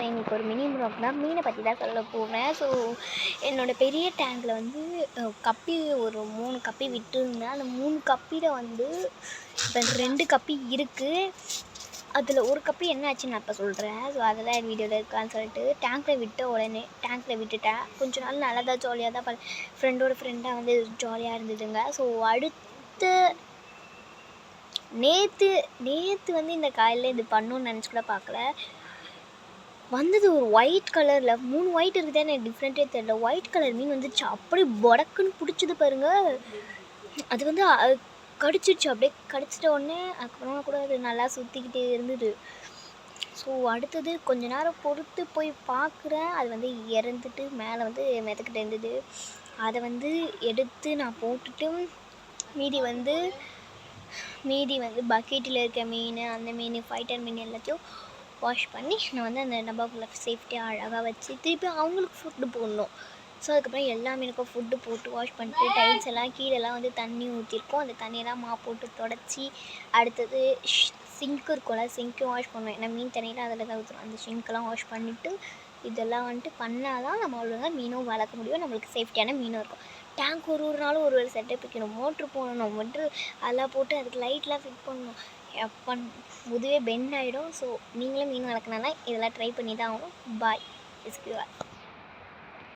எங்களுக்கு ஒரு மினி வ்ளாக்னா மீனை பற்றி தான் சொல்ல போகிறேன். ஸோ என்னோடய பெரிய டேங்கில் வந்து கப்பி ஒரு 3 கப்பி விட்டுருந்தேன். அந்த 3 கப்பியில் வந்து இப்போ 2 கப்பி இருக்குது. அதில் ஒரு கப்பி என்ன ஆச்சுன்னு நான் இப்போ சொல்கிறேன். ஸோ அதெல்லாம் என் வீடியோவில் இருக்கான்னு சொல்லிட்டு டேங்க்கில் விட்ட உடனே டேங்க்கில் விட்டுட்டேன். கொஞ்ச நாள் நல்லா தான் ஜாலியாக தான் ஃப்ரெண்டாக வந்து ஜாலியாக இருந்ததுங்க. ஸோ அடுத்து நேற்று வந்து இந்த காலையில் இது பண்ணணுன்னு நினச்சி கூட பார்க்கல. வந்தது ஒரு ஒயிட் கலரில் 3 ஒயிட் இருக்குதே, எனக்கு டிஃப்ரெண்ட்டே தெரியல. ஒயிட் கலர் மீன் வந்துச்சு. அப்படியே பொடக்குன்னு பிடிச்சிது பாருங்கள். அது வந்து கடிச்சிடுச்சு. அப்படியே கடிச்சிட்ட உடனே அதுக்கப்புறமா கூட அது நல்லா சுற்றிக்கிட்டே இருந்தது. ஸோ அடுத்தது கொஞ்ச நேரம் பொறுத்து போய் பார்க்குறேன், அது வந்து இறந்துட்டு மேலே வந்து மிதக்கிட்டு இருந்தது. அதை வந்து எடுத்து நான் போட்டுட்டு மீதி வந்து பக்கெட்டில் இருக்க மீன், அந்த மீன், ஃபைட்டர் மீன் எல்லாத்தையும் வாஷ் பண்ணி நான் வந்து அந்த டப்பாக்குள்ளே சேஃப்டியாக அழகாக வச்சு திருப்பி அவங்களுக்கு ஃபுட்டு போடணும். ஸோ அதுக்கப்புறம் எல்லா மீனுக்கும் ஃபுட்டு போட்டு வாஷ் பண்ணிட்டு டைல்ஸ் எல்லாம் கீழெல்லாம் வந்து தண்ணி ஊற்றிருக்கோம். அந்த தண்ணியெல்லாம் போட்டு தொடச்சி அடுத்தது சிங்க் இருக்கும்ல, சிங்க்கும் வாஷ் பண்ணணும். ஏன்னா மீன் தண்ணியெல்லாம் அதில் தான் ஊற்றுறோம். அந்த சிங்க்கெல்லாம் வாஷ் பண்ணிவிட்டு இதெல்லாம் வந்துட்டு பண்ணால் தான் நம்ம ஒழுங்காக மீனும் வளர்க்க முடியும், நம்மளுக்கு சேஃப்டியான மீனும் இருக்கும். டேங்க் ஒரு நாளும் ஒரு செட்டப் வைக்கணும், மோட்ரு போடணும், அதெல்லாம் போட்டு அதுக்கு லைட்லாம் ஃபிட் பண்ணணும். முதுவே பெண்ட் ஆகிடும். ஸோ நீங்களும் மீன் வளர்க்கணுன்னா இதெல்லாம் ட்ரை பண்ணி தான் ஆகணும். பாய்.